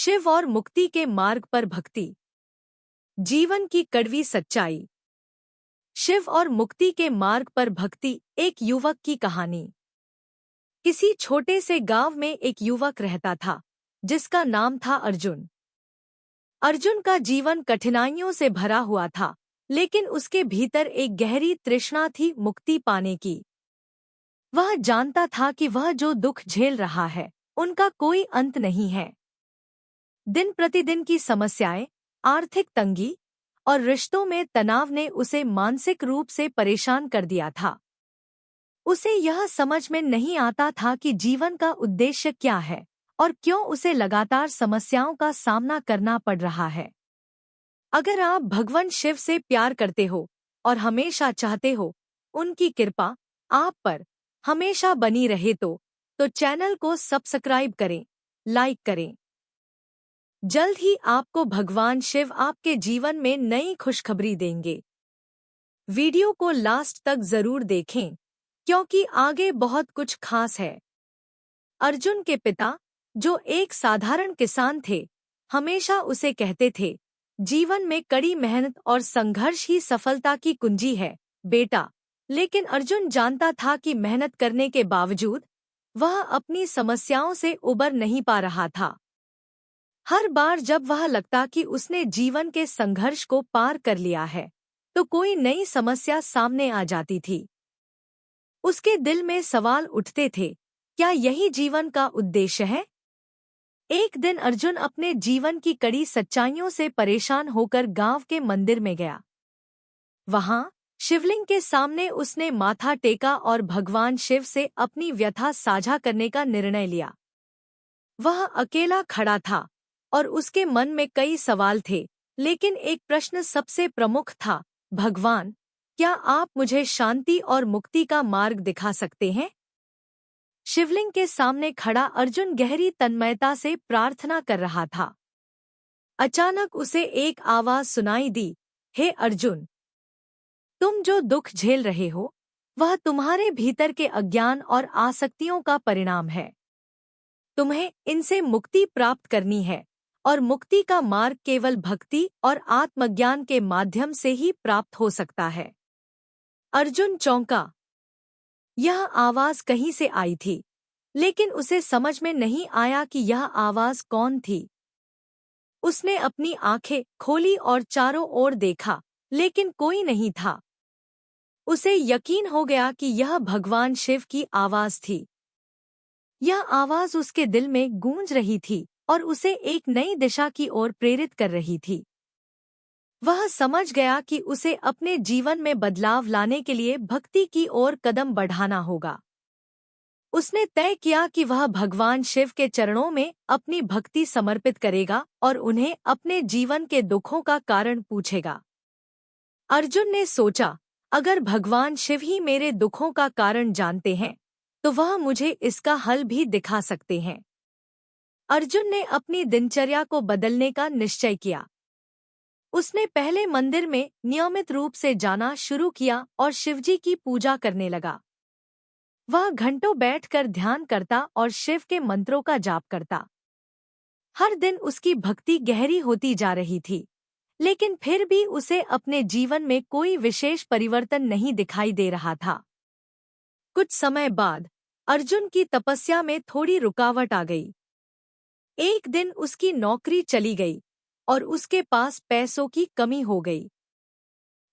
शिव और मुक्ति के मार्ग पर भक्ति। जीवन की कड़वी सच्चाई। शिव और मुक्ति के मार्ग पर भक्ति। एक युवक की कहानी। किसी छोटे से गांव में एक युवक रहता था जिसका नाम था अर्जुन। अर्जुन का जीवन कठिनाइयों से भरा हुआ था, लेकिन उसके भीतर एक गहरी तृष्णा थी मुक्ति पाने की। वह जानता था कि वह जो दुख झेल रहा है उनका कोई अंत नहीं है। दिन प्रतिदिन की समस्याएं, आर्थिक तंगी और रिश्तों में तनाव ने उसे मानसिक रूप से परेशान कर दिया था। उसे यह समझ में नहीं आता था कि जीवन का उद्देश्य क्या है और क्यों उसे लगातार समस्याओं का सामना करना पड़ रहा है। अगर आप भगवान शिव से प्यार करते हो और हमेशा चाहते हो उनकी कृपा आप पर हमेशा बनी रहे तो चैनल को सब्सक्राइब करें, लाइक करें। जल्द ही आपको भगवान शिव आपके जीवन में नई खुशखबरी देंगे। वीडियो को लास्ट तक जरूर देखें क्योंकि आगे बहुत कुछ खास है। अर्जुन के पिता, जो एक साधारण किसान थे, हमेशा उसे कहते थे, जीवन में कड़ी मेहनत और संघर्ष ही सफलता की कुंजी है, बेटा। लेकिन अर्जुन जानता था कि मेहनत करने के बावजूद वह अपनी समस्याओं से उबर नहीं पा रहा था। हर बार जब वह लगता कि उसने जीवन के संघर्ष को पार कर लिया है, तो कोई नई समस्या सामने आ जाती थी। उसके दिल में सवाल उठते थे, क्या यही जीवन का उद्देश्य है? एक दिन अर्जुन अपने जीवन की कड़ी सच्चाइयों से परेशान होकर गांव के मंदिर में गया। वहां शिवलिंग के सामने उसने माथा टेका और भगवान शिव से अपनी व्यथा साझा करने का निर्णय लिया। वह अकेला खड़ा था और उसके मन में कई सवाल थे, लेकिन एक प्रश्न सबसे प्रमुख था, भगवान, क्या आप मुझे शांति और मुक्ति का मार्ग दिखा सकते हैं? शिवलिंग के सामने खड़ा अर्जुन गहरी तन्मयता से प्रार्थना कर रहा था। अचानक उसे एक आवाज सुनाई दी, हे अर्जुन, तुम जो दुख झेल रहे हो वह तुम्हारे भीतर के अज्ञान और आसक्तियों का परिणाम है। तुम्हें इनसे मुक्ति प्राप्त करनी है और मुक्ति का मार्ग केवल भक्ति और आत्मज्ञान के माध्यम से ही प्राप्त हो सकता है। अर्जुन चौंका। यह आवाज कहीं से आई थी, लेकिन उसे समझ में नहीं आया कि यह आवाज कौन थी। उसने अपनी आंखें खोली और चारों ओर देखा, लेकिन कोई नहीं था। उसे यकीन हो गया कि यह भगवान शिव की आवाज थी। यह आवाज उसके दिल में गूंज रही थी और उसे एक नई दिशा की ओर प्रेरित कर रही थी। वह समझ गया कि उसे अपने जीवन में बदलाव लाने के लिए भक्ति की ओर कदम बढ़ाना होगा। उसने तय किया कि वह भगवान शिव के चरणों में अपनी भक्ति समर्पित करेगा और उन्हें अपने जीवन के दुखों का कारण पूछेगा। अर्जुन ने सोचा, अगर भगवान शिव ही मेरे दुखों का कारण जानते हैं, तो वह मुझे इसका हल भी दिखा सकते हैं। अर्जुन ने अपनी दिनचर्या को बदलने का निश्चय किया। उसने पहले मंदिर में नियमित रूप से जाना शुरू किया और शिवजी की पूजा करने लगा। वह घंटों बैठकर ध्यान करता और शिव के मंत्रों का जाप करता। हर दिन उसकी भक्ति गहरी होती जा रही थी, लेकिन फिर भी उसे अपने जीवन में कोई विशेष परिवर्तन नहीं दिखाई दे रहा था। कुछ समय बाद अर्जुन की तपस्या में थोड़ी रुकावट आ गई। एक दिन उसकी नौकरी चली गई और उसके पास पैसों की कमी हो गई।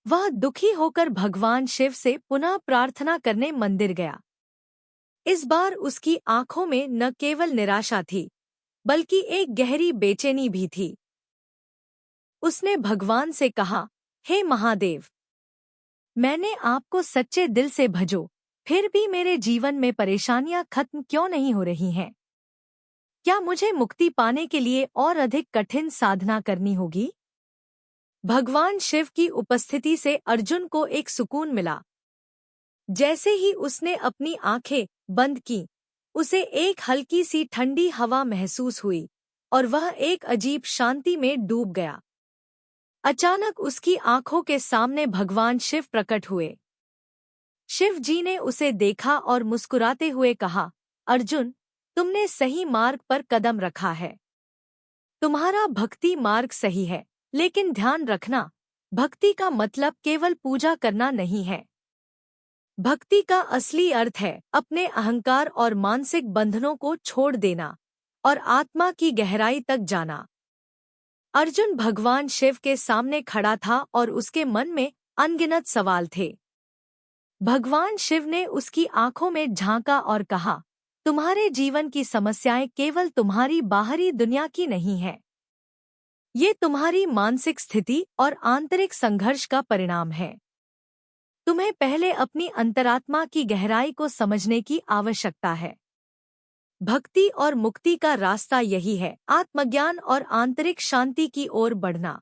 वह दुखी होकर भगवान शिव से पुनः प्रार्थना करने मंदिर गया। इस बार उसकी आंखों में न केवल निराशा थी, बल्कि एक गहरी बेचैनी भी थी। उसने भगवान से कहा, हे महादेव, मैंने आपको सच्चे दिल से भजो, फिर भी मेरे जीवन में परेशानियां खत्म क्यों नहीं हो रही हैं? क्या मुझे मुक्ति पाने के लिए और अधिक कठिन साधना करनी होगी? भगवान शिव की उपस्थिति से अर्जुन को एक सुकून मिला। जैसे ही उसने अपनी आंखें बंद की, उसे एक हल्की सी ठंडी हवा महसूस हुई और वह एक अजीब शांति में डूब गया। अचानक उसकी आंखों के सामने भगवान शिव प्रकट हुए। शिव जी ने उसे देखा और मुस्कुराते हुए कहा, अर्जुन, तुमने सही मार्ग पर कदम रखा है। तुम्हारा भक्ति मार्ग सही है, लेकिन ध्यान रखना, भक्ति का मतलब केवल पूजा करना नहीं है। भक्ति का असली अर्थ है अपने अहंकार और मानसिक बंधनों को छोड़ देना और आत्मा की गहराई तक जाना। अर्जुन भगवान शिव के सामने खड़ा था और उसके मन में अनगिनत सवाल थे। भगवान शिव ने उसकी आंखों में झांका और कहा, तुम्हारे जीवन की समस्याएं केवल तुम्हारी बाहरी दुनिया की नहीं है। ये तुम्हारी मानसिक स्थिति और आंतरिक संघर्ष का परिणाम है। तुम्हें पहले अपनी अंतरात्मा की गहराई को समझने की आवश्यकता है। भक्ति और मुक्ति का रास्ता यही है, आत्मज्ञान और आंतरिक शांति की ओर बढ़ना।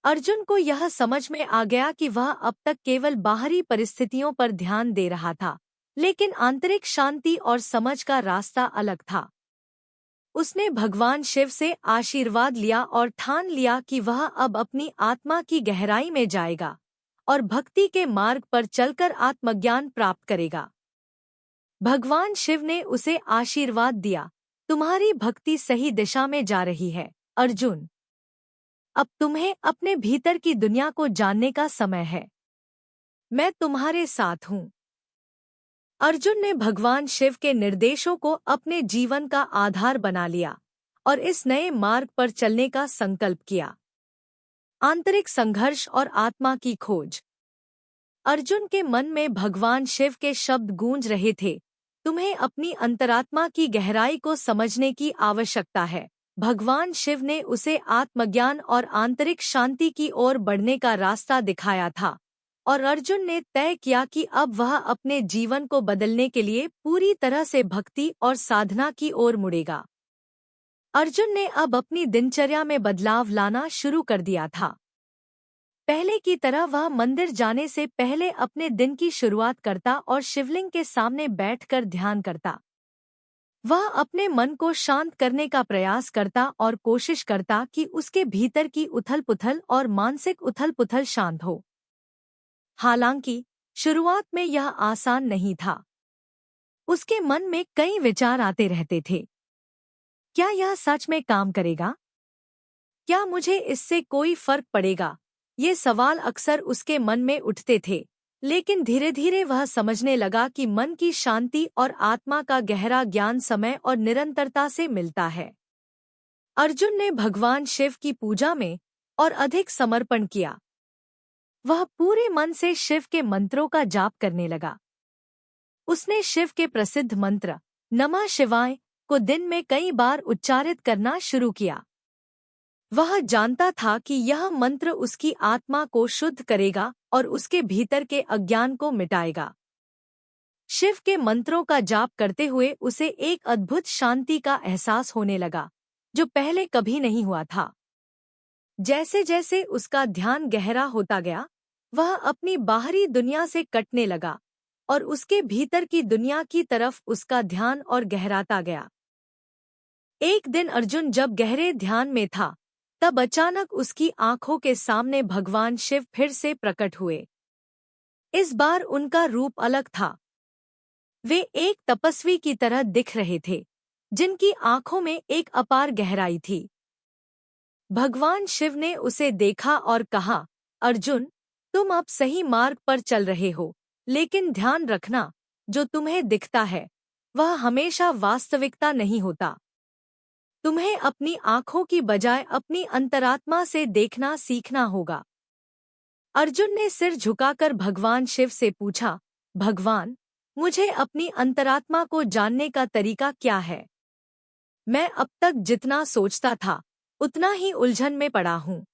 अर्जुन को यह समझ में आ गया कि वह अब तक केवल बाहरी परिस्थितियों पर ध्यान दे रहा था, लेकिन आंतरिक शांति और समझ का रास्ता अलग था। उसने भगवान शिव से आशीर्वाद लिया और ठान लिया कि वह अब अपनी आत्मा की गहराई में जाएगा और भक्ति के मार्ग पर चलकर आत्मज्ञान प्राप्त करेगा। भगवान शिव ने उसे आशीर्वाद दिया, तुम्हारी भक्ति सही दिशा में जा रही है अर्जुन। अब तुम्हें अपने भीतर की दुनिया को जानने का समय है। मैं तुम्हारे साथ हूँ। अर्जुन ने भगवान शिव के निर्देशों को अपने जीवन का आधार बना लिया और इस नए मार्ग पर चलने का संकल्प किया। आंतरिक संघर्ष और आत्मा की खोज। अर्जुन के मन में भगवान शिव के शब्द गूंज रहे थे, तुम्हें अपनी अंतरात्मा की गहराई को समझने की आवश्यकता है। भगवान शिव ने उसे आत्मज्ञान और आंतरिक शांति की ओर बढ़ने का रास्ता दिखाया था और अर्जुन ने तय किया कि अब वह अपने जीवन को बदलने के लिए पूरी तरह से भक्ति और साधना की ओर मुड़ेगा। अर्जुन ने अब अपनी दिनचर्या में बदलाव लाना शुरू कर दिया था। पहले की तरह वह मंदिर जाने से पहले अपने दिन की शुरुआत करता और शिवलिंग के सामने बैठकर ध्यान करता। वह अपने मन को शांत करने का प्रयास करता और कोशिश करता कि उसके भीतर की उथल-पुथल और मानसिक उथल-पुथल शांत हो। हालांकि शुरुआत में यह आसान नहीं था। उसके मन में कई विचार आते रहते थे। क्या यह सच में काम करेगा? क्या मुझे इससे कोई फर्क पड़ेगा? ये सवाल अक्सर उसके मन में उठते थे, लेकिन धीरे धीरे वह समझने लगा कि मन की शांति और आत्मा का गहरा ज्ञान समय और निरंतरता से मिलता है। अर्जुन ने भगवान शिव की पूजा में और अधिक समर्पण किया। वह पूरे मन से शिव के मंत्रों का जाप करने लगा। उसने शिव के प्रसिद्ध मंत्र नमः शिवाय को दिन में कई बार उच्चारित करना शुरू किया। वह जानता था कि यह मंत्र उसकी आत्मा को शुद्ध करेगा और उसके भीतर के अज्ञान को मिटाएगा। शिव के मंत्रों का जाप करते हुए उसे एक अद्भुत शांति का एहसास होने लगा, जो पहले कभी नहीं हुआ था। जैसे जैसे उसका ध्यान गहरा होता गया, वह अपनी बाहरी दुनिया से कटने लगा और उसके भीतर की दुनिया की तरफ उसका ध्यान और गहराता गया। एक दिन अर्जुन जब गहरे ध्यान में था, तब अचानक उसकी आंखों के सामने भगवान शिव फिर से प्रकट हुए। इस बार उनका रूप अलग था। वे एक तपस्वी की तरह दिख रहे थे, जिनकी आंखों में एक अपार गहराई थी। भगवान शिव ने उसे देखा और कहा, अर्जुन, तुम अब सही मार्ग पर चल रहे हो, लेकिन ध्यान रखना, जो तुम्हें दिखता है, वह हमेशा वास्तविकता नहीं होता। तुम्हें अपनी आंखों की बजाय अपनी अंतरात्मा से देखना सीखना होगा। अर्जुन ने सिर झुकाकर भगवान शिव से पूछा, भगवान, मुझे अपनी अंतरात्मा को जानने का तरीका क्या है? मैं अब तक जितना सोचता था, उतना ही उलझन में पड़ा हूँ।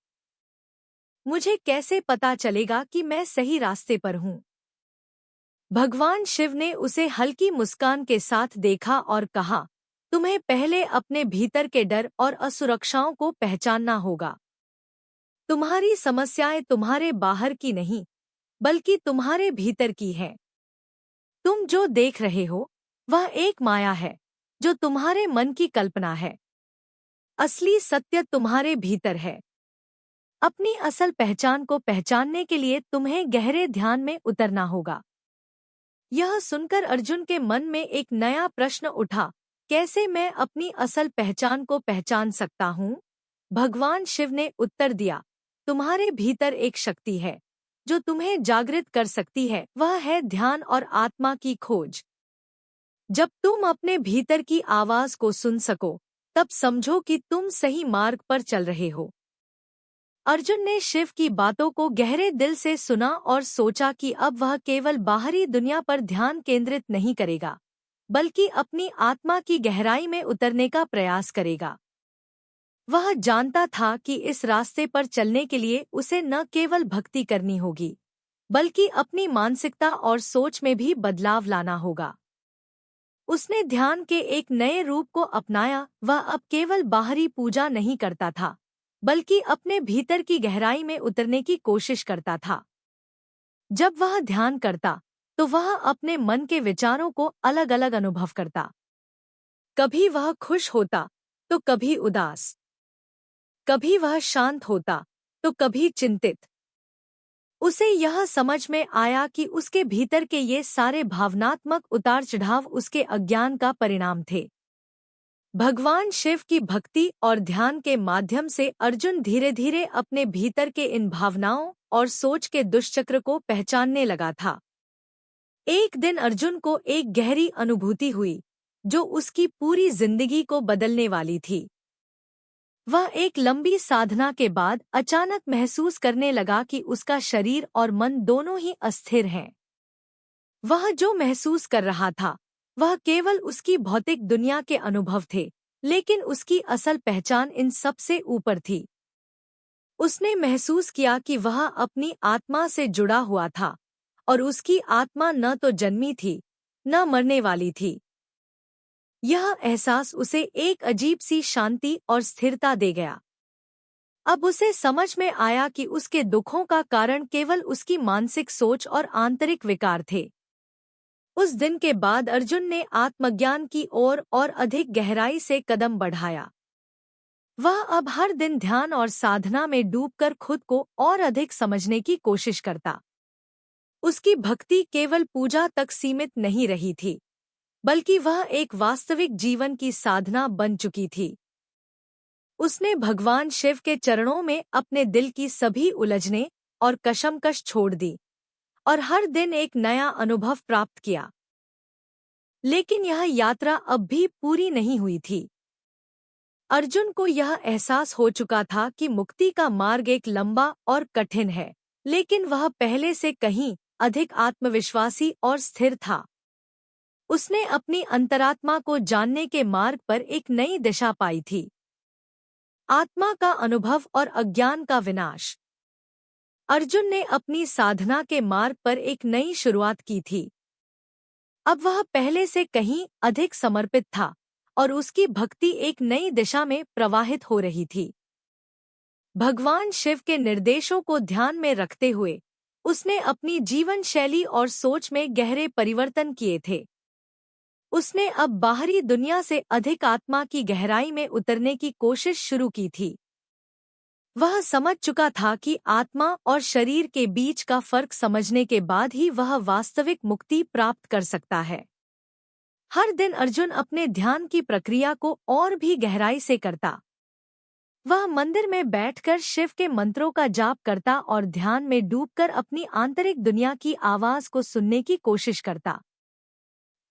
मुझे कैसे पता चलेगा कि मैं सही रास्ते पर हूँ? भगवान शिव ने उसे हल्की मुस्कान के साथ देखा और कहा, तुम्हें पहले अपने भीतर के डर और असुरक्षाओं को पहचानना होगा। तुम्हारी समस्याएं तुम्हारे बाहर की नहीं, बल्कि तुम्हारे भीतर की हैं। तुम जो देख रहे हो, वह एक माया है, जो तुम्हारे मन की कल्पना है। असली सत्य तुम्हारे भीतर है। अपनी असल पहचान को पहचानने के लिए तुम्हें गहरे ध्यान में उतरना होगा। यह सुनकर अर्जुन के मन में एक नया प्रश्न उठा, कैसे मैं अपनी असल पहचान को पहचान सकता हूँ? भगवान शिव ने उत्तर दिया, तुम्हारे भीतर एक शक्ति है जो तुम्हें जागृत कर सकती है, वह है ध्यान और आत्मा की खोज। जब तुम अपने भीतर की आवाज को सुन सको, तब समझो कि तुम सही मार्ग पर चल रहे हो। अर्जुन ने शिव की बातों को गहरे दिल से सुना और सोचा कि अब वह केवल बाहरी दुनिया पर ध्यान केंद्रित नहीं करेगा, बल्कि अपनी आत्मा की गहराई में उतरने का प्रयास करेगा। वह जानता था कि इस रास्ते पर चलने के लिए उसे न केवल भक्ति करनी होगी, बल्कि अपनी मानसिकता और सोच में भी बदलाव लाना होगा। उसने ध्यान के एक नए रूप को अपनाया। वह अब केवल बाहरी पूजा नहीं करता था, बल्कि अपने भीतर की गहराई में उतरने की कोशिश करता था। जब वह ध्यान करता, तो वह अपने मन के विचारों को अलग अलग अनुभव करता। कभी वह खुश होता, तो कभी उदास। कभी वह शांत होता, तो कभी चिंतित। उसे यह समझ में आया कि उसके भीतर के ये सारे भावनात्मक उतार चढ़ाव उसके अज्ञान का परिणाम थे। भगवान शिव की भक्ति और ध्यान के माध्यम से अर्जुन धीरे धीरे अपने भीतर के इन भावनाओं और सोच के दुष्चक्र को पहचानने लगा था। एक दिन अर्जुन को एक गहरी अनुभूति हुई, जो उसकी पूरी जिंदगी को बदलने वाली थी। वह एक लंबी साधना के बाद अचानक महसूस करने लगा कि उसका शरीर और मन दोनों ही अस्थिर हैं। वह जो महसूस कर रहा था, वह केवल उसकी भौतिक दुनिया के अनुभव थे, लेकिन उसकी असल पहचान इन सब से ऊपर थी। उसने महसूस किया कि वह अपनी आत्मा से जुड़ा हुआ था, और उसकी आत्मा न तो जन्मी थी, न मरने वाली थी। यह एहसास उसे एक अजीब सी शांति और स्थिरता दे गया। अब उसे समझ में आया कि उसके दुखों का कारण केवल उसकी मानसिक सोच और आंतरिक विकार थे। उस दिन के बाद अर्जुन ने आत्मज्ञान की ओर और अधिक गहराई से कदम बढ़ाया। वह अब हर दिन ध्यान और साधना में डूबकर खुद को और अधिक समझने की कोशिश करता। उसकी भक्ति केवल पूजा तक सीमित नहीं रही थी, बल्कि वह एक वास्तविक जीवन की साधना बन चुकी थी। उसने भगवान शिव के चरणों में अपने दिल की सभी उलझनें और कशमकश छोड़ दी, और हर दिन एक नया अनुभव प्राप्त किया। लेकिन यह यात्रा अब भी पूरी नहीं हुई थी। अर्जुन को यह एहसास हो चुका था कि मुक्ति का मार्ग एक लंबा और कठिन है, लेकिन वह पहले से कहीं अधिक आत्मविश्वासी और स्थिर था। उसने अपनी अंतरात्मा को जानने के मार्ग पर एक नई दिशा पाई थी। आत्मा का अनुभव और अज्ञान का विनाश। अर्जुन ने अपनी साधना के मार्ग पर एक नई शुरुआत की थी। अब वह पहले से कहीं अधिक समर्पित था, और उसकी भक्ति एक नई दिशा में प्रवाहित हो रही थी। भगवान शिव के निर्देशों को ध्यान में रखते हुए उसने अपनी जीवन शैली और सोच में गहरे परिवर्तन किए थे। उसने अब बाहरी दुनिया से अधिक आत्मा की गहराई में उतरने की कोशिश शुरू की थी। वह समझ चुका था कि आत्मा और शरीर के बीच का फर्क समझने के बाद ही वह वास्तविक मुक्ति प्राप्त कर सकता है। हर दिन अर्जुन अपने ध्यान की प्रक्रिया को और भी गहराई से करता। वह मंदिर में बैठकर शिव के मंत्रों का जाप करता और ध्यान में डूबकर अपनी आंतरिक दुनिया की आवाज को सुनने की कोशिश करता।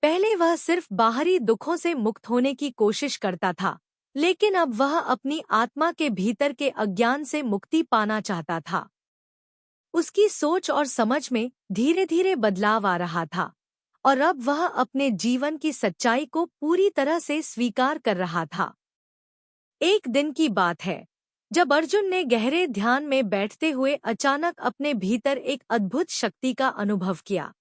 पहले वह सिर्फ बाहरी दुखों से मुक्त होने की कोशिश करता था, लेकिन अब वह अपनी आत्मा के भीतर के अज्ञान से मुक्ति पाना चाहता था। उसकी सोच और समझ में धीरे धीरे बदलाव आ रहा था, और अब वह अपने जीवन की सच्चाई को पूरी तरह से स्वीकार कर रहा था। एक दिन की बात है, जब अर्जुन ने गहरे ध्यान में बैठते हुए अचानक अपने भीतर एक अद्भुत शक्ति का अनुभव किया।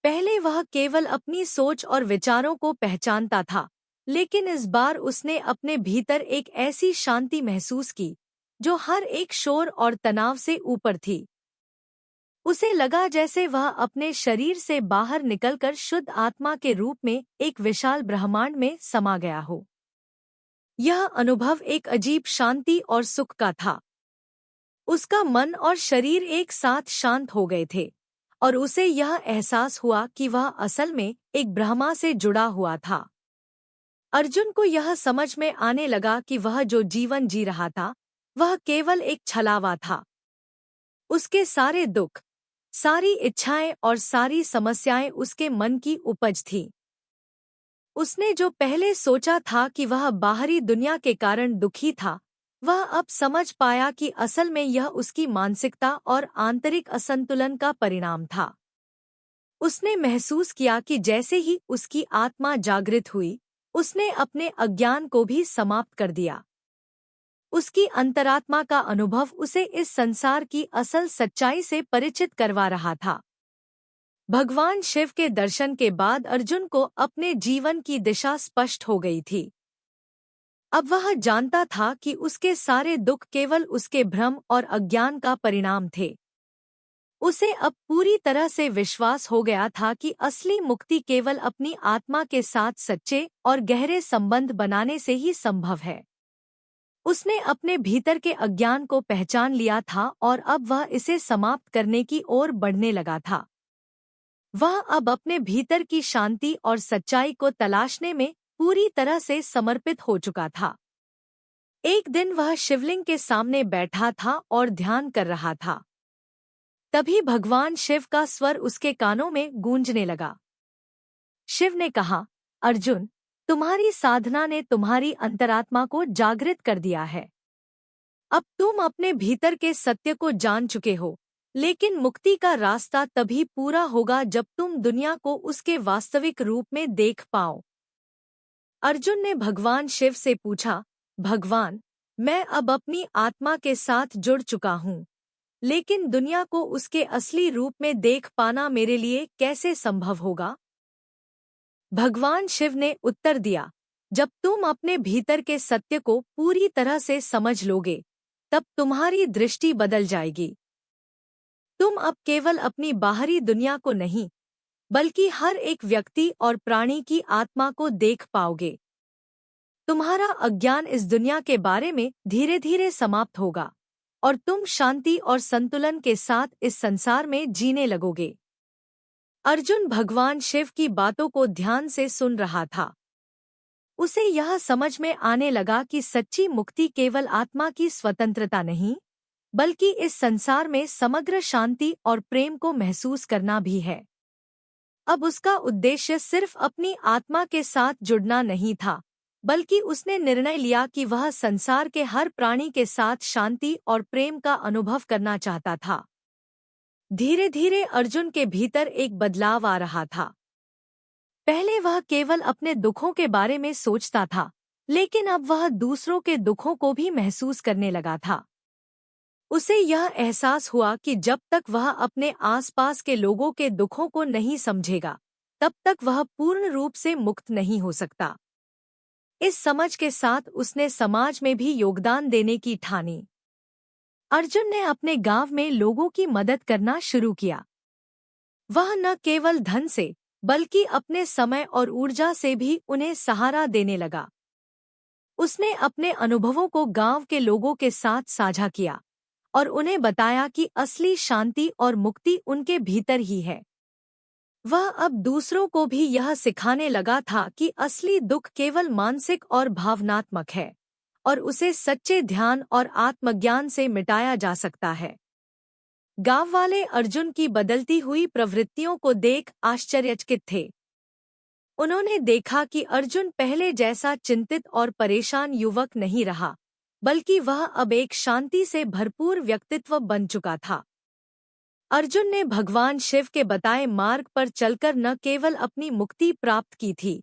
पहले वह केवल अपनी सोच और विचारों को पहचानता था, लेकिन इस बार उसने अपने भीतर एक ऐसी शांति महसूस की जो हर एक शोर और तनाव से ऊपर थी। उसे लगा जैसे वह अपने शरीर से बाहर निकलकर शुद्ध आत्मा के रूप में एक विशाल ब्रह्मांड में समा गया हो। यह अनुभव एक अजीब शांति और सुख का था। उसका मन और शरीर एक साथ शांत हो गए थे, और उसे यह एहसास हुआ कि वह असल में एक ब्रह्मा से जुड़ा हुआ था। अर्जुन को यह समझ में आने लगा कि वह जो जीवन जी रहा था वह केवल एक छलावा था। उसके सारे दुख, सारी इच्छाएं और सारी समस्याएं उसके मन की उपज थीं। उसने जो पहले सोचा था कि वह बाहरी दुनिया के कारण दुखी था, वह अब समझ पाया कि असल में यह उसकी मानसिकता और आंतरिक असंतुलन का परिणाम था। उसने महसूस किया कि जैसे ही उसकी आत्मा जागृत हुई, उसने अपने अज्ञान को भी समाप्त कर दिया। उसकी अंतरात्मा का अनुभव उसे इस संसार की असल सच्चाई से परिचित करवा रहा था। भगवान शिव के दर्शन के बाद अर्जुन को अपने जीवन की दिशा स्पष्ट हो गई थी। अब वह जानता था कि उसके सारे दुख केवल उसके भ्रम और अज्ञान का परिणाम थे। उसे अब पूरी तरह से विश्वास हो गया था कि असली मुक्ति केवल अपनी आत्मा के साथ सच्चे और गहरे संबंध बनाने से ही संभव है। उसने अपने भीतर के अज्ञान को पहचान लिया था और अब वह इसे समाप्त करने की ओर बढ़ने लगा था। वह अब अपने भीतर की शांति और सच्चाई को तलाशने में पूरी तरह से समर्पित हो चुका था। एक दिन वह शिवलिंग के सामने बैठा था और ध्यान कर रहा था। तभी भगवान शिव का स्वर उसके कानों में गूंजने लगा। शिव ने कहा, अर्जुन, तुम्हारी साधना ने तुम्हारी अंतरात्मा को जागृत कर दिया है। अब तुम अपने भीतर के सत्य को जान चुके हो, लेकिन मुक्ति का रास्ता तभी पूरा होगा जब तुम दुनिया को उसके वास्तविक रूप में देख पाओ। अर्जुन ने भगवान शिव से पूछा, भगवान, मैं अब अपनी आत्मा के साथ जुड़ चुका हूँ, लेकिन दुनिया को उसके असली रूप में देख पाना मेरे लिए कैसे संभव होगा? भगवान शिव ने उत्तर दिया, जब तुम अपने भीतर के सत्य को पूरी तरह से समझ लोगे, तब तुम्हारी दृष्टि बदल जाएगी। तुम अब केवल अपनी बाहरी दुनिया को नहीं, बल्कि हर एक व्यक्ति और प्राणी की आत्मा को देख पाओगे। तुम्हारा अज्ञान इस दुनिया के बारे में धीरे धीरे समाप्त होगा और तुम शांति और संतुलन के साथ इस संसार में जीने लगोगे। अर्जुन भगवान शिव की बातों को ध्यान से सुन रहा था। उसे यह समझ में आने लगा कि सच्ची मुक्ति केवल आत्मा की स्वतंत्रता नहीं, बल्कि इस संसार में समग्र शांति और प्रेम को महसूस करना भी है। अब उसका उद्देश्य सिर्फ अपनी आत्मा के साथ जुड़ना नहीं था, बल्कि उसने निर्णय लिया कि वह संसार के हर प्राणी के साथ शांति और प्रेम का अनुभव करना चाहता था। धीरे धीरे अर्जुन के भीतर एक बदलाव आ रहा था। पहले वह केवल अपने दुखों के बारे में सोचता था, लेकिन अब वह दूसरों के दुखों को भी महसूस करने लगा था। उसे यह एहसास हुआ कि जब तक वह अपने आसपास के लोगों के दुखों को नहीं समझेगा, तब तक वह पूर्ण रूप से मुक्त नहीं हो सकता। इस समझ के साथ उसने समाज में भी योगदान देने की ठानी। अर्जुन ने अपने गांव में लोगों की मदद करना शुरू किया। वह न केवल धन से, बल्कि अपने समय और ऊर्जा से भी उन्हें सहारा देने लगा। उसने अपने अनुभवों को गांव के लोगों के साथ साझा किया और उन्हें बताया कि असली शांति और मुक्ति उनके भीतर ही है। वह अब दूसरों को भी यह सिखाने लगा था कि असली दुख केवल मानसिक और भावनात्मक है और उसे सच्चे ध्यान और आत्मज्ञान से मिटाया जा सकता है। गांव वाले अर्जुन की बदलती हुई प्रवृत्तियों को देख आश्चर्यचकित थे। उन्होंने देखा कि अर्जुन पहले जैसा चिंतित और परेशान युवक नहीं रहा, बल्कि वह अब एक शांति से भरपूर व्यक्तित्व बन चुका था। अर्जुन ने भगवान शिव के बताए मार्ग पर चलकर न केवल अपनी मुक्ति प्राप्त की थी,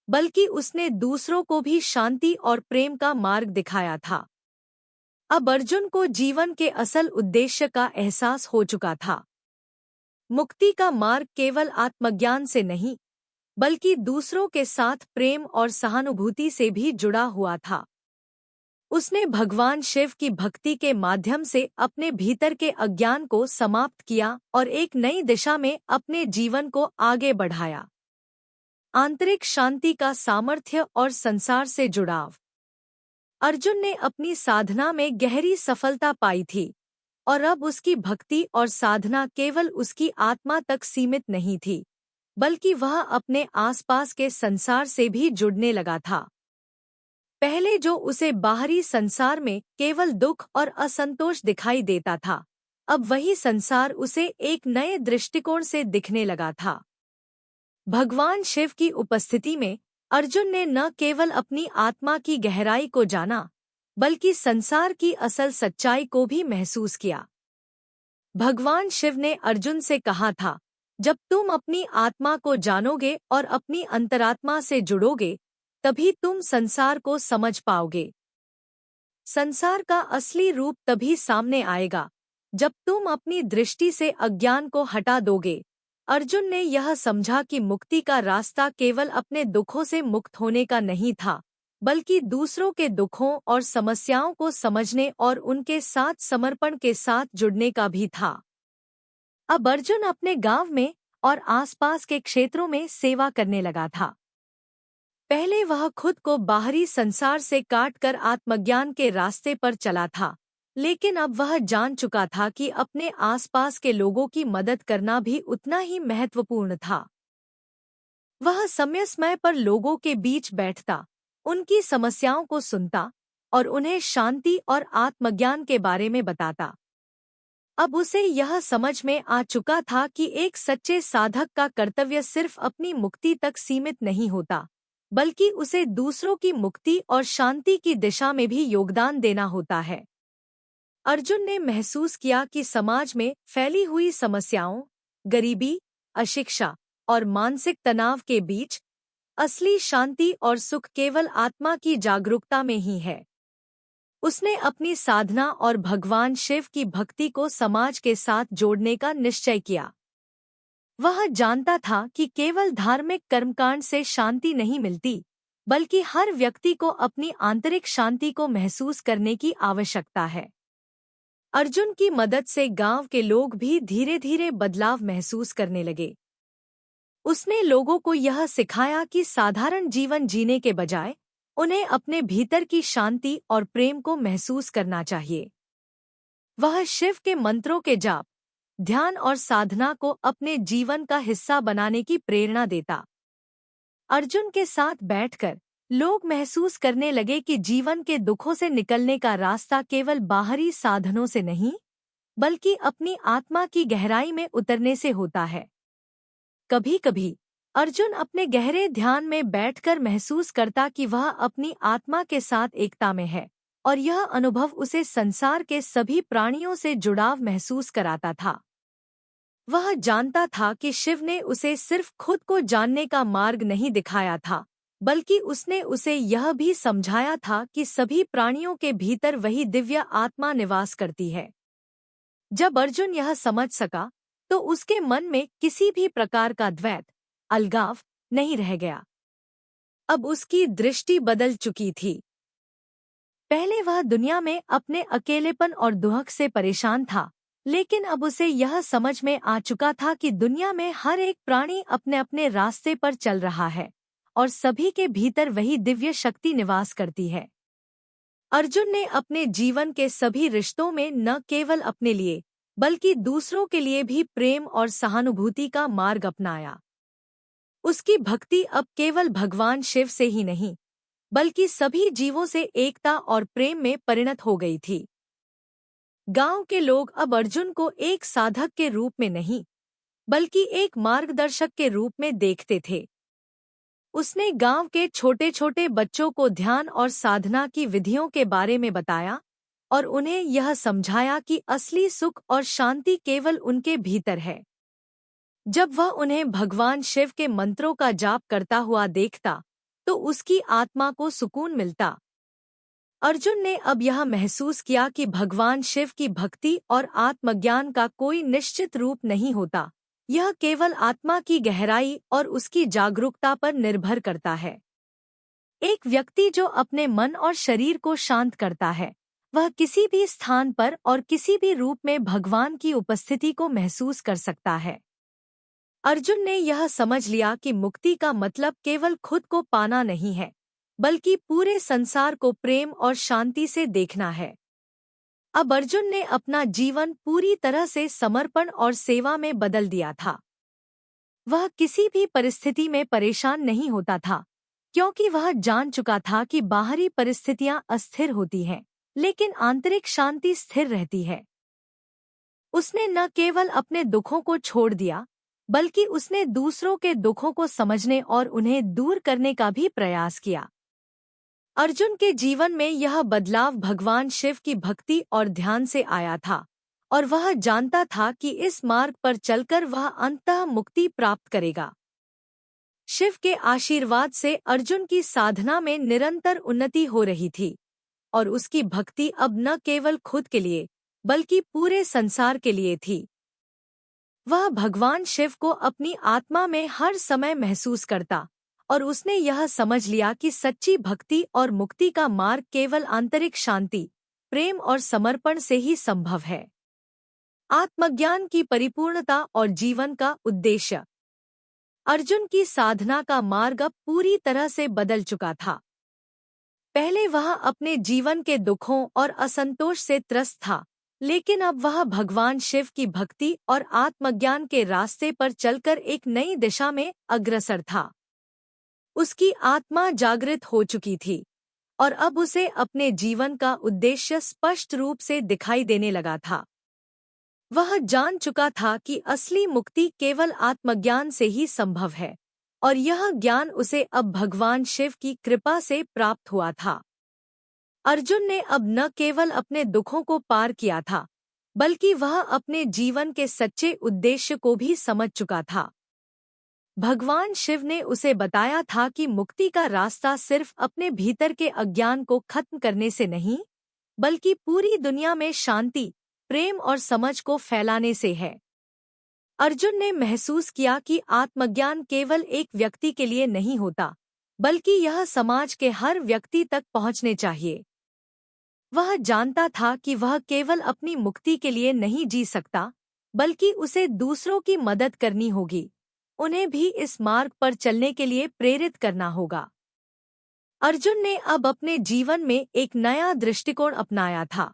बल्कि उसने दूसरों को भी शांति और प्रेम का मार्ग दिखाया था। अब अर्जुन को जीवन के असल उद्देश्य का एहसास हो चुका था। मुक्ति का मार्ग केवल आत्मज्ञान से नहीं, बल्कि दूसरों के साथ प्रेम और सहानुभूति से भी जुड़ा हुआ था। उसने भगवान शिव की भक्ति के माध्यम से अपने भीतर के अज्ञान को समाप्त किया और एक नई दिशा में अपने जीवन को आगे बढ़ाया। आंतरिक शांति का सामर्थ्य और संसार से जुड़ाव। अर्जुन ने अपनी साधना में गहरी सफलता पाई थी और अब उसकी भक्ति और साधना केवल उसकी आत्मा तक सीमित नहीं थी, बल्कि वह अपने आसपास के संसार से भी जुड़ने लगा था। पहले जो उसे बाहरी संसार में केवल दुख और असंतोष दिखाई देता था, अब वही संसार उसे एक नए दृष्टिकोण से दिखने लगा था। भगवान शिव की उपस्थिति में अर्जुन ने न केवल अपनी आत्मा की गहराई को जाना, बल्कि संसार की असल सच्चाई को भी महसूस किया। भगवान शिव ने अर्जुन से कहा था, जब तुम अपनी आत्मा को जानोगे और अपनी अंतरात्मा से जुड़ोगे, तभी तुम संसार को समझ पाओगे। संसार का असली रूप तभी सामने आएगा, जब तुम अपनी दृष्टि से अज्ञान को हटा दोगे। अर्जुन ने यह समझा कि मुक्ति का रास्ता केवल अपने दुखों से मुक्त होने का नहीं था, बल्कि दूसरों के दुखों और समस्याओं को समझने और उनके साथ समर्पण के साथ जुड़ने का भी था। अब अर्जुन अपने गांव में और आसपास के क्षेत्रों में सेवा करने लगा था। पहले वह खुद को बाहरी संसार से काटकर आत्मज्ञान के रास्ते पर चला था, लेकिन अब वह जान चुका था कि अपने आसपास के लोगों की मदद करना भी उतना ही महत्वपूर्ण था। वह समय समय पर लोगों के बीच बैठता, उनकी समस्याओं को सुनता और उन्हें शांति और आत्मज्ञान के बारे में बताता। अब उसे यह समझ में आ चुका था कि एक सच्चे साधक का कर्तव्य सिर्फ अपनी मुक्ति तक सीमित नहीं होता, बल्कि उसे दूसरों की मुक्ति और शांति की दिशा में भी योगदान देना होता है। अर्जुन ने महसूस किया कि समाज में फैली हुई समस्याओं, गरीबी, अशिक्षा और मानसिक तनाव के बीच असली शांति और सुख केवल आत्मा की जागरूकता में ही है। उसने अपनी साधना और भगवान शिव की भक्ति को समाज के साथ जोड़ने का निश्चय किया। वह जानता था कि केवल धार्मिक कर्मकांड से शांति नहीं मिलती, बल्कि हर व्यक्ति को अपनी आंतरिक शांति को महसूस करने की आवश्यकता है। अर्जुन की मदद से गांव के लोग भी धीरे धीरे बदलाव महसूस करने लगे। उसने लोगों को यह सिखाया कि साधारण जीवन जीने के बजाय उन्हें अपने भीतर की शांति और प्रेम को महसूस करना चाहिए। वह शिव के मंत्रों के जाप, ध्यान और साधना को अपने जीवन का हिस्सा बनाने की प्रेरणा देता। अर्जुन के साथ बैठकर लोग महसूस करने लगे कि जीवन के दुखों से निकलने का रास्ता केवल बाहरी साधनों से नहीं, बल्कि अपनी आत्मा की गहराई में उतरने से होता है। कभी-कभी अर्जुन अपने गहरे ध्यान में बैठकर महसूस करता कि वह अपनी आत्मा के साथ एकता में है, और यह अनुभव उसे संसार के सभी प्राणियों से जुड़ाव महसूस कराता था। वह जानता था कि शिव ने उसे सिर्फ खुद को जानने का मार्ग नहीं दिखाया था, बल्कि उसने उसे यह भी समझाया था कि सभी प्राणियों के भीतर वही दिव्य आत्मा निवास करती है। जब अर्जुन यह समझ सका, तो उसके मन में किसी भी प्रकार का द्वैत, अलगाव नहीं रह गया। अब उसकी दृष्टि बदल चुकी थी। पहले वह दुनिया में अपने अकेलेपन और दुख से परेशान था, लेकिन अब उसे यह समझ में आ चुका था कि दुनिया में हर एक प्राणी अपने अपने रास्ते पर चल रहा है और सभी के भीतर वही दिव्य शक्ति निवास करती है। अर्जुन ने अपने जीवन के सभी रिश्तों में न केवल अपने लिए, बल्कि दूसरों के लिए भी प्रेम और सहानुभूति का मार्ग अपनाया। उसकी भक्ति अब केवल भगवान शिव से ही नहीं, बल्कि सभी जीवों से एकता और प्रेम में परिणत हो गई थी। गांव के लोग अब अर्जुन को एक साधक के रूप में नहीं, बल्कि एक मार्गदर्शक के रूप में देखते थे। उसने गांव के छोटे छोटे बच्चों को ध्यान और साधना की विधियों के बारे में बताया और उन्हें यह समझाया कि असली सुख और शांति केवल उनके भीतर है। जब वह उन्हें भगवान शिव के मंत्रों का जाप करता हुआ देखता, तो उसकी आत्मा को सुकून मिलता। अर्जुन ने अब यह महसूस किया कि भगवान शिव की भक्ति और आत्मज्ञान का कोई निश्चित रूप नहीं होता, यह केवल आत्मा की गहराई और उसकी जागरूकता पर निर्भर करता है। एक व्यक्ति जो अपने मन और शरीर को शांत करता है, वह किसी भी स्थान पर और किसी भी रूप में भगवान की उपस्थिति को महसूस कर सकता है। अर्जुन ने यह समझ लिया कि मुक्ति का मतलब केवल खुद को पाना नहीं है, बल्कि पूरे संसार को प्रेम और शांति से देखना है। अब अर्जुन ने अपना जीवन पूरी तरह से समर्पण और सेवा में बदल दिया था। वह किसी भी परिस्थिति में परेशान नहीं होता था, क्योंकि वह जान चुका था कि बाहरी परिस्थितियां अस्थिर होती हैं, लेकिन आंतरिक शांति स्थिर रहती है। उसने न केवल अपने दुखों को छोड़ दिया, बल्कि उसने दूसरों के दुखों को समझने और उन्हें दूर करने का भी प्रयास किया। अर्जुन के जीवन में यह बदलाव भगवान शिव की भक्ति और ध्यान से आया था, और वह जानता था कि इस मार्ग पर चलकर वह अंततः मुक्ति प्राप्त करेगा। शिव के आशीर्वाद से अर्जुन की साधना में निरंतर उन्नति हो रही थी, और उसकी भक्ति अब न केवल खुद के लिए बल्कि पूरे संसार के लिए थी। वह भगवान शिव को अपनी आत्मा में हर समय महसूस करता, और उसने यह समझ लिया कि सच्ची भक्ति और मुक्ति का मार्ग केवल आंतरिक शांति, प्रेम और समर्पण से ही संभव है। आत्मज्ञान की परिपूर्णता और जीवन का उद्देश्य। अर्जुन की साधना का मार्ग अब पूरी तरह से बदल चुका था। पहले वह अपने जीवन के दुखों और असंतोष से त्रस्त था, लेकिन अब वह भगवान शिव की भक्ति और आत्मज्ञान के रास्ते पर चलकर एक नई दिशा में अग्रसर था। उसकी आत्मा जागृत हो चुकी थी, और अब उसे अपने जीवन का उद्देश्य स्पष्ट रूप से दिखाई देने लगा था। वह जान चुका था कि असली मुक्ति केवल आत्मज्ञान से ही संभव है, और यह ज्ञान उसे अब भगवान शिव की कृपा से प्राप्त हुआ था। अर्जुन ने अब न केवल अपने दुखों को पार किया था, बल्कि वह अपने जीवन के सच्चे उद्देश्य को भी समझ चुका था। भगवान शिव ने उसे बताया था कि मुक्ति का रास्ता सिर्फ अपने भीतर के अज्ञान को खत्म करने से नहीं, बल्कि पूरी दुनिया में शांति, प्रेम और समझ को फैलाने से है। अर्जुन ने महसूस किया कि आत्मज्ञान केवल एक व्यक्ति के लिए नहीं होता, बल्कि यह समाज के हर व्यक्ति तक पहुंचने चाहिए। वह जानता था कि वह केवल अपनी मुक्ति के लिए नहीं जी सकता, बल्कि उसे दूसरों की मदद करनी होगी, उन्हें भी इस मार्ग पर चलने के लिए प्रेरित करना होगा। अर्जुन ने अब अपने जीवन में एक नया दृष्टिकोण अपनाया था।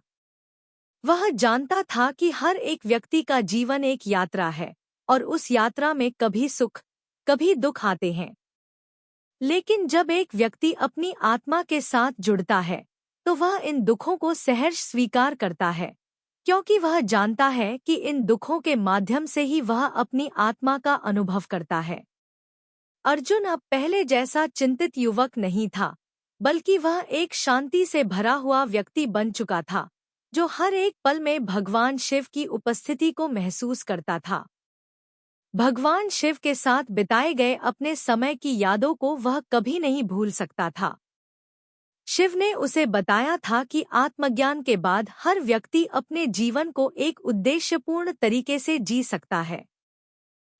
वह जानता था कि हर एक व्यक्ति का जीवन एक यात्रा है, और उस यात्रा में कभी सुख, कभी दुख आते हैं। लेकिन जब एक व्यक्ति अपनी आत्मा के साथ जुड़ता है, तो वह इन दुखों को सहर्ष स्वीकार करता है, क्योंकि वह जानता है कि इन दुखों के माध्यम से ही वह अपनी आत्मा का अनुभव करता है। अर्जुन अब पहले जैसा चिंतित युवक नहीं था, बल्कि वह एक शांति से भरा हुआ व्यक्ति बन चुका था, जो हर एक पल में भगवान शिव की उपस्थिति को महसूस करता था। भगवान शिव के साथ बिताए गए अपने समय की यादों को वह कभी नहीं भूल सकता था। शिव ने उसे बताया था कि आत्मज्ञान के बाद हर व्यक्ति अपने जीवन को एक उद्देश्यपूर्ण तरीके से जी सकता है।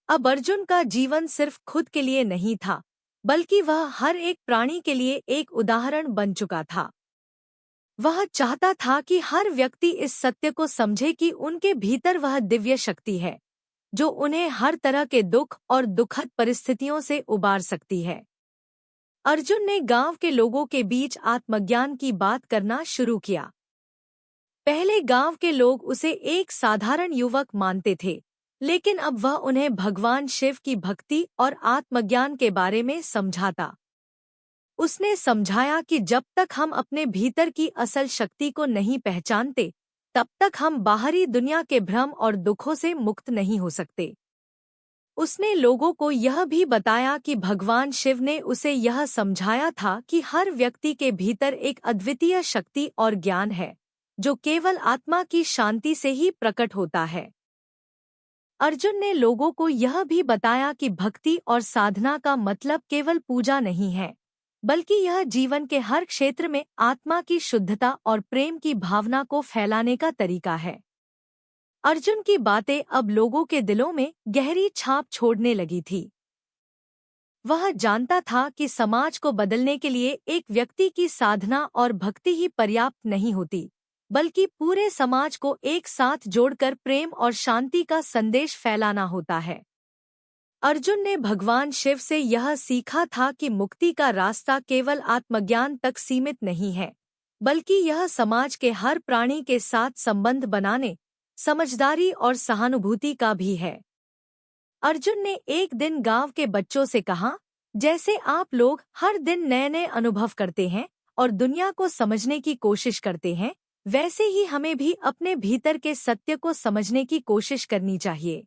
अब अर्जुन का जीवन सिर्फ खुद के लिए नहीं था, बल्कि वह हर एक प्राणी के लिए एक उदाहरण बन चुका था। वह चाहता था कि हर व्यक्ति इस सत्य को समझे कि उनके भीतर वह दिव्य शक्ति है, जो उन्हें हर तरह के दुख और दुखद परिस्थितियों से उबार सकती है। अर्जुन ने गांव के लोगों के बीच आत्मज्ञान की बात करना शुरू किया। पहले गांव के लोग उसे एक साधारण युवक मानते थे, लेकिन अब वह उन्हें भगवान शिव की भक्ति और आत्मज्ञान के बारे में समझाता। उसने समझाया कि जब तक हम अपने भीतर की असल शक्ति को नहीं पहचानते, तब तक हम बाहरी दुनिया के भ्रम और दुखों से मुक्त नहीं हो सकते। उसने लोगों को यह भी बताया कि भगवान शिव ने उसे यह समझाया था कि हर व्यक्ति के भीतर एक अद्वितीय शक्ति और ज्ञान है, जो केवल आत्मा की शांति से ही प्रकट होता है। अर्जुन ने लोगों को यह भी बताया कि भक्ति और साधना का मतलब केवल पूजा नहीं है, बल्कि यह जीवन के हर क्षेत्र में आत्मा की शुद्धता और प्रेम की भावना को फैलाने का तरीका है। अर्जुन की बातें अब लोगों के दिलों में गहरी छाप छोड़ने लगी थी। वह जानता था कि समाज को बदलने के लिए एक व्यक्ति की साधना और भक्ति ही पर्याप्त नहीं होती, बल्कि पूरे समाज को एक साथ जोड़कर प्रेम और शांति का संदेश फैलाना होता है। अर्जुन ने भगवान शिव से यह सीखा था कि मुक्ति का रास्ता केवल आत्मज्ञान तक सीमित नहीं है, बल्कि यह समाज के हर प्राणी के साथ संबंध बनाने, समझदारी और सहानुभूति का भी है। अर्जुन ने एक दिन गांव के बच्चों से कहा, जैसे आप लोग हर दिन नए नए अनुभव करते हैं और दुनिया को समझने की कोशिश करते हैं, वैसे ही हमें भी अपने भीतर के सत्य को समझने की कोशिश करनी चाहिए।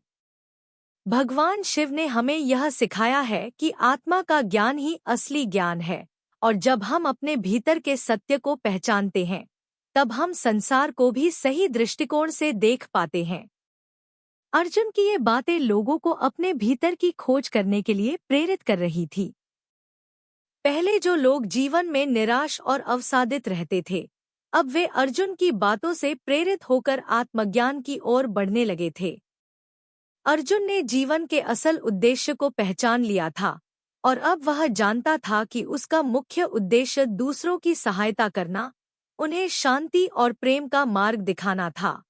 भगवान शिव ने हमें यह सिखाया है कि आत्मा का ज्ञान ही असली ज्ञान है, और जब हम अपने भीतर के सत्य को पहचानते हैं, तब हम संसार को भी सही दृष्टिकोण से देख पाते हैं। अर्जुन की ये बातें लोगों को अपने भीतर की खोज करने के लिए प्रेरित कर रही थी। पहले जो लोग जीवन में निराश और अवसादित रहते थे, अब वे अर्जुन की बातों से प्रेरित होकर आत्मज्ञान की ओर बढ़ने लगे थे। अर्जुन ने जीवन के असल उद्देश्य को पहचान लिया था, और अब वह जानता था कि उसका मुख्य उद्देश्य दूसरों की सहायता करना, उन्हें शांति और प्रेम का मार्ग दिखाना था।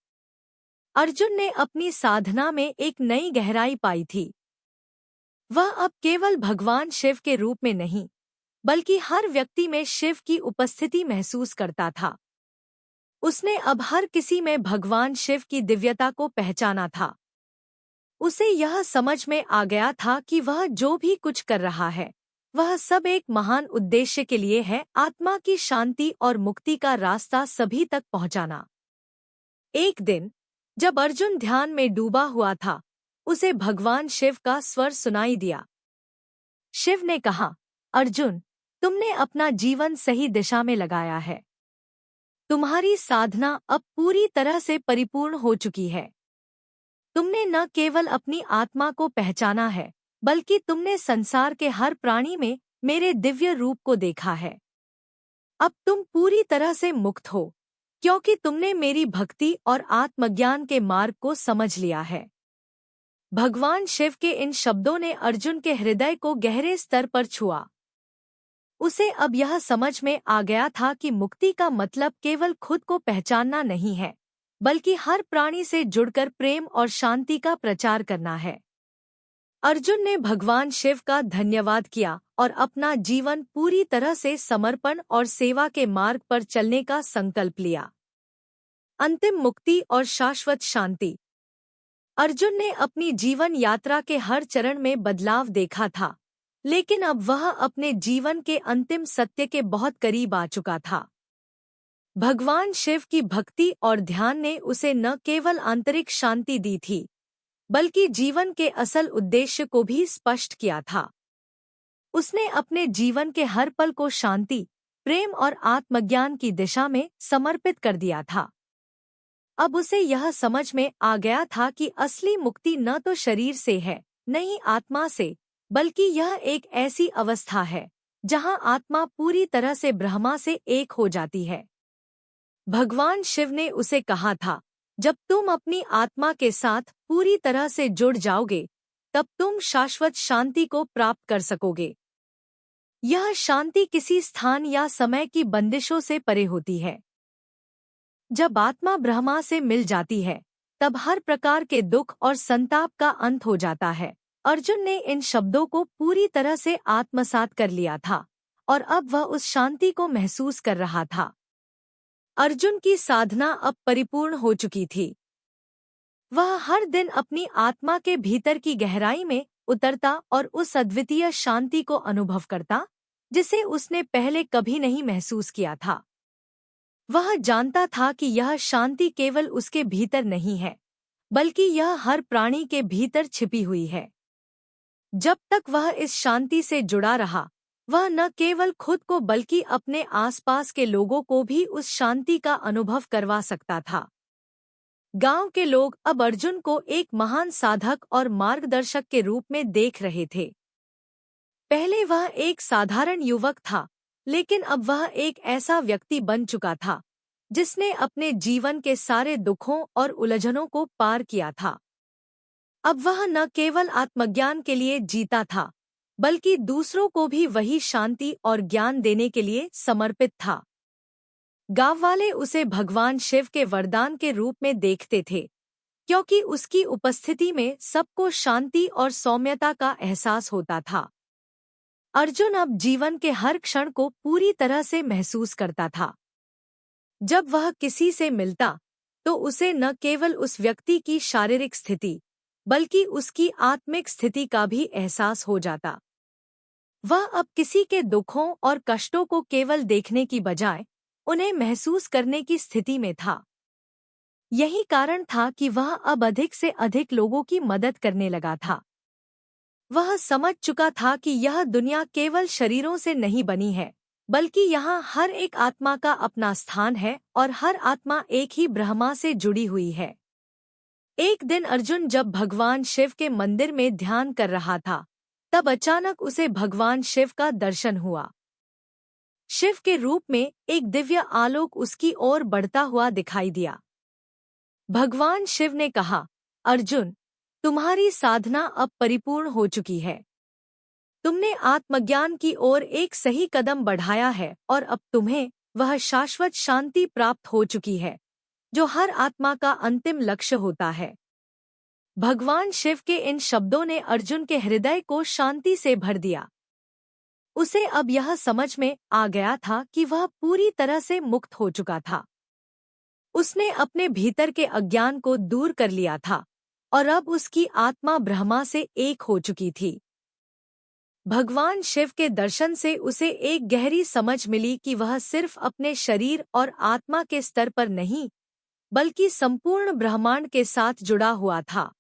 अर्जुन ने अपनी साधना में एक नई गहराई पाई थी। वह अब केवल भगवान शिव के रूप में नहीं, बल्कि हर व्यक्ति में शिव की उपस्थिति महसूस करता था। उसने अब हर किसी में भगवान शिव की दिव्यता को पहचाना था। उसे यह समझ में आ गया था कि वह जो भी कुछ कर रहा है, वह सब एक महान उद्देश्य के लिए है, आत्मा की शांति और मुक्ति का रास्ता सभी तक पहुंचाना। एक दिन जब अर्जुन ध्यान में डूबा हुआ था, उसे भगवान शिव का स्वर सुनाई दिया। शिव ने कहा, अर्जुन, तुमने अपना जीवन सही दिशा में लगाया है। तुम्हारी साधना अब पूरी तरह से परिपूर्ण हो चुकी है। तुमने न केवल अपनी आत्मा को पहचाना है, बल्कि तुमने संसार के हर प्राणी में मेरे दिव्य रूप को देखा है। अब तुम पूरी तरह से मुक्त हो, क्योंकि तुमने मेरी भक्ति और आत्मज्ञान के मार्ग को समझ लिया है। भगवान शिव के इन शब्दों ने अर्जुन के हृदय को गहरे स्तर पर छुआ। उसे अब यह समझ में आ गया था कि मुक्ति का मतलब केवल खुद को पहचानना नहीं है, बल्कि हर प्राणी से जुड़कर प्रेम और शांति का प्रचार करना है। अर्जुन ने भगवान शिव का धन्यवाद किया और अपना जीवन पूरी तरह से समर्पण और सेवा के मार्ग पर चलने का संकल्प लिया। अंतिम मुक्ति और शाश्वत शांति। अर्जुन ने अपनी जीवन यात्रा के हर चरण में बदलाव देखा था, लेकिन अब वह अपने जीवन के अंतिम सत्य के बहुत करीब आ चुका था। भगवान शिव की भक्ति और ध्यान ने उसे न केवल आंतरिक शांति दी थी, बल्कि जीवन के असल उद्देश्य को भी स्पष्ट किया था। उसने अपने जीवन के हर पल को शांति, प्रेम और आत्मज्ञान की दिशा में समर्पित कर दिया था। अब उसे यह समझ में आ गया था कि असली मुक्ति न तो शरीर से है, न ही आत्मा से, बल्कि यह एक ऐसी अवस्था है जहां आत्मा पूरी तरह से ब्रह्मा से एक हो जाती है। भगवान शिव ने उसे कहा था, जब तुम अपनी आत्मा के साथ पूरी तरह से जुड़ जाओगे, तब तुम शाश्वत शांति को प्राप्त कर सकोगे। यह शांति किसी स्थान या समय की बंदिशों से परे होती है। जब आत्मा ब्रह्मा से मिल जाती है, तब हर प्रकार के दुख और संताप का अंत हो जाता है। अर्जुन ने इन शब्दों को पूरी तरह से आत्मसात कर लिया था, और अब वह उस शांति को महसूस कर रहा था। अर्जुन की साधना अब परिपूर्ण हो चुकी थी। वह हर दिन अपनी आत्मा के भीतर की गहराई में उतरता और उस अद्वितीय शांति को अनुभव करता, जिसे उसने पहले कभी नहीं महसूस किया था। वह जानता था कि यह शांति केवल उसके भीतर नहीं है, बल्कि यह हर प्राणी के भीतर छिपी हुई है। जब तक वह इस शांति से जुड़ा रहा, वह न केवल खुद को बल्कि अपने आसपास के लोगों को भी उस शांति का अनुभव करवा सकता था। गांव के लोग अब अर्जुन को एक महान साधक और मार्गदर्शक के रूप में देख रहे थे। पहले वह एक साधारण युवक था, लेकिन अब वह एक ऐसा व्यक्ति बन चुका था जिसने अपने जीवन के सारे दुखों और उलझनों को पार किया था। अब वह न केवल आत्मज्ञान के लिए जीता था, बल्कि दूसरों को भी वही शांति और ज्ञान देने के लिए समर्पित था। गांव वाले उसे भगवान शिव के वरदान के रूप में देखते थे, क्योंकि उसकी उपस्थिति में सबको शांति और सौम्यता का एहसास होता था। अर्जुन अब जीवन के हर क्षण को पूरी तरह से महसूस करता था। जब वह किसी से मिलता, तो उसे न केवल उस व्यक्ति की शारीरिक स्थिति, बल्कि उसकी आत्मिक स्थिति का भी एहसास हो जाता। वह अब किसी के दुखों और कष्टों को केवल देखने की बजाय उन्हें महसूस करने की स्थिति में था। यही कारण था कि वह अब अधिक से अधिक लोगों की मदद करने लगा था। वह समझ चुका था कि यह दुनिया केवल शरीरों से नहीं बनी है, बल्कि यहाँ हर एक आत्मा का अपना स्थान है और हर आत्मा एक ही ब्रह्मा से जुड़ी हुई है। एक दिन अर्जुन जब भगवान शिव के मंदिर में ध्यान कर रहा था, तब अचानक उसे भगवान शिव का दर्शन हुआ। शिव के रूप में एक दिव्य आलोक उसकी ओर बढ़ता हुआ दिखाई दिया। भगवान शिव ने कहा, अर्जुन, तुम्हारी साधना अब परिपूर्ण हो चुकी है। तुमने आत्मज्ञान की ओर एक सही कदम बढ़ाया है और अब तुम्हें वह शाश्वत शांति प्राप्त हो चुकी है, जो हर आत्मा का अंतिम लक्ष्य होता है। भगवान शिव के इन शब्दों ने अर्जुन के हृदय को शांति से भर दिया। उसे अब यह समझ में आ गया था कि वह पूरी तरह से मुक्त हो चुका था। उसने अपने भीतर के अज्ञान को दूर कर लिया था और अब उसकी आत्मा ब्रह्मा से एक हो चुकी थी। भगवान शिव के दर्शन से उसे एक गहरी समझ मिली कि वह सिर्फ अपने शरीर और आत्मा के स्तर पर नहीं, बल्कि संपूर्ण ब्रह्मांड के साथ जुड़ा हुआ था।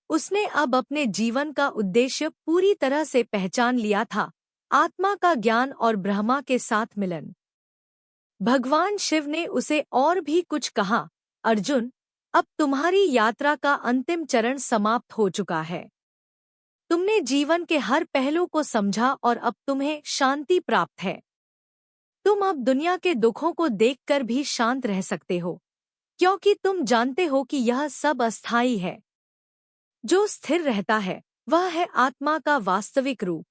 उसने अब अपने जीवन का उद्देश्य पूरी तरह से पहचान लिया था, आत्मा का ज्ञान और ब्रह्मा के साथ मिलन। भगवान शिव ने उसे और भी कुछ कहा, अर्जुन, अब तुम्हारी यात्रा का अंतिम चरण समाप्त हो चुका है। तुमने जीवन के हर पहलू को समझा और अब तुम्हें शांति प्राप्त है। तुम अब दुनिया के दुखों को देखकर भी शांत रह सकते हो, क्योंकि तुम जानते हो कि यह सब अस्थायी है। जो स्थिर रहता है वह है आत्मा का वास्तविक रूप।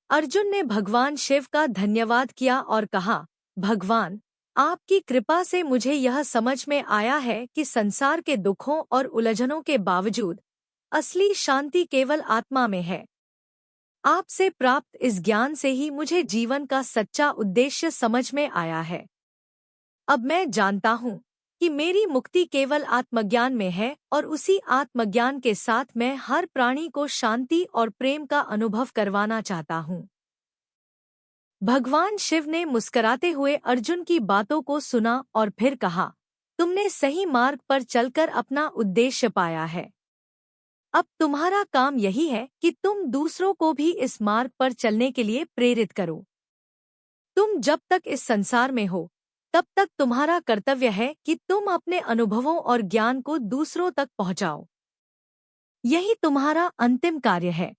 अर्जुन ने भगवान शिव का धन्यवाद किया और कहा, भगवान, आपकी कृपा से मुझे यह समझ में आया है कि संसार के दुखों और उलझनों के बावजूद असली शांति केवल आत्मा में है। आपसे प्राप्त इस ज्ञान से ही मुझे जीवन का सच्चा उद्देश्य समझ में आया है। अब मैं जानता हूँ कि मेरी मुक्ति केवल आत्मज्ञान में है और उसी आत्मज्ञान के साथ मैं हर प्राणी को शांति और प्रेम का अनुभव करवाना चाहता हूँ। भगवान शिव ने मुस्कुराते हुए अर्जुन की बातों को सुना और फिर कहा, तुमने सही मार्ग पर चलकर अपना उद्देश्य पाया है। अब तुम्हारा काम यही है कि तुम दूसरों को भी इस मार्ग पर चलने के लिए प्रेरित करो। तुम जब तक इस संसार में हो, तब तक तुम्हारा कर्तव्य है कि तुम अपने अनुभवों और ज्ञान को दूसरों तक पहुंचाओ। यही तुम्हारा अंतिम कार्य है।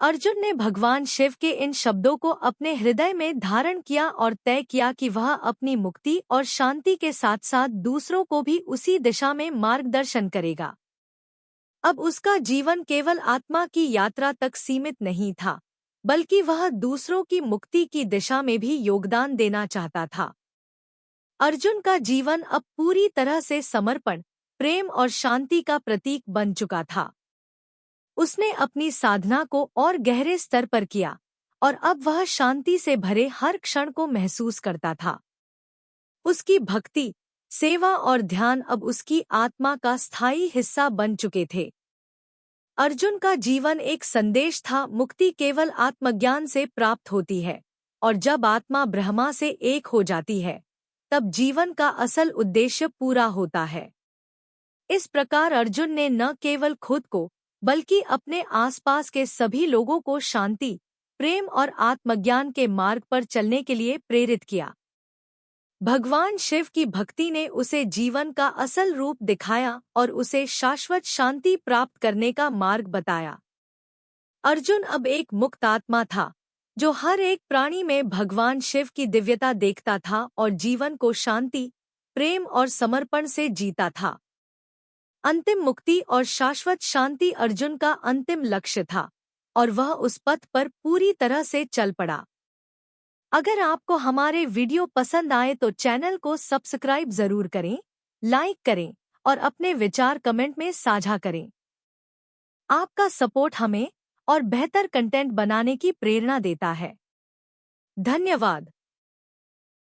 अर्जुन ने भगवान शिव के इन शब्दों को अपने हृदय में धारण किया और तय किया कि वह अपनी मुक्ति और शांति के साथ साथ दूसरों को भी उसी दिशा में मार्गदर्शन करेगा। अब उसका जीवन केवल आत्मा की यात्रा तक सीमित नहीं था, बल्कि वह दूसरों की मुक्ति की दिशा में भी योगदान देना चाहता था। अर्जुन का जीवन अब पूरी तरह से समर्पण, प्रेम और शांति का प्रतीक बन चुका था। उसने अपनी साधना को और गहरे स्तर पर किया और अब वह शांति से भरे हर क्षण को महसूस करता था। उसकी भक्ति, सेवा और ध्यान अब उसकी आत्मा का स्थायी हिस्सा बन चुके थे। अर्जुन का जीवन एक संदेश था, मुक्ति केवल आत्मज्ञान से प्राप्त होती है और जब आत्मा ब्रह्मा से एक हो जाती है, तब जीवन का असल उद्देश्य पूरा होता है। इस प्रकार अर्जुन ने न केवल खुद को, बल्कि अपने आसपास के सभी लोगों को शांति, प्रेम और आत्मज्ञान के मार्ग पर चलने के लिए प्रेरित किया। भगवान शिव की भक्ति ने उसे जीवन का असल रूप दिखाया और उसे शाश्वत शांति प्राप्त करने का मार्ग बताया। अर्जुन अब एक मुक्त आत्मा था, जो हर एक प्राणी में भगवान शिव की दिव्यता देखता था और जीवन को शांति, प्रेम और समर्पण से जीता था। अंतिम मुक्ति और शाश्वत शांति अर्जुन का अंतिम लक्ष्य था और वह उस पथ पर पूरी तरह से चल पड़ा। अगर आपको हमारे वीडियो पसंद आए तो चैनल को सब्सक्राइब जरूर करें, लाइक करें और अपने विचार कमेंट में साझा करें। आपका सपोर्ट हमें और बेहतर कंटेंट बनाने की प्रेरणा देता है। धन्यवाद।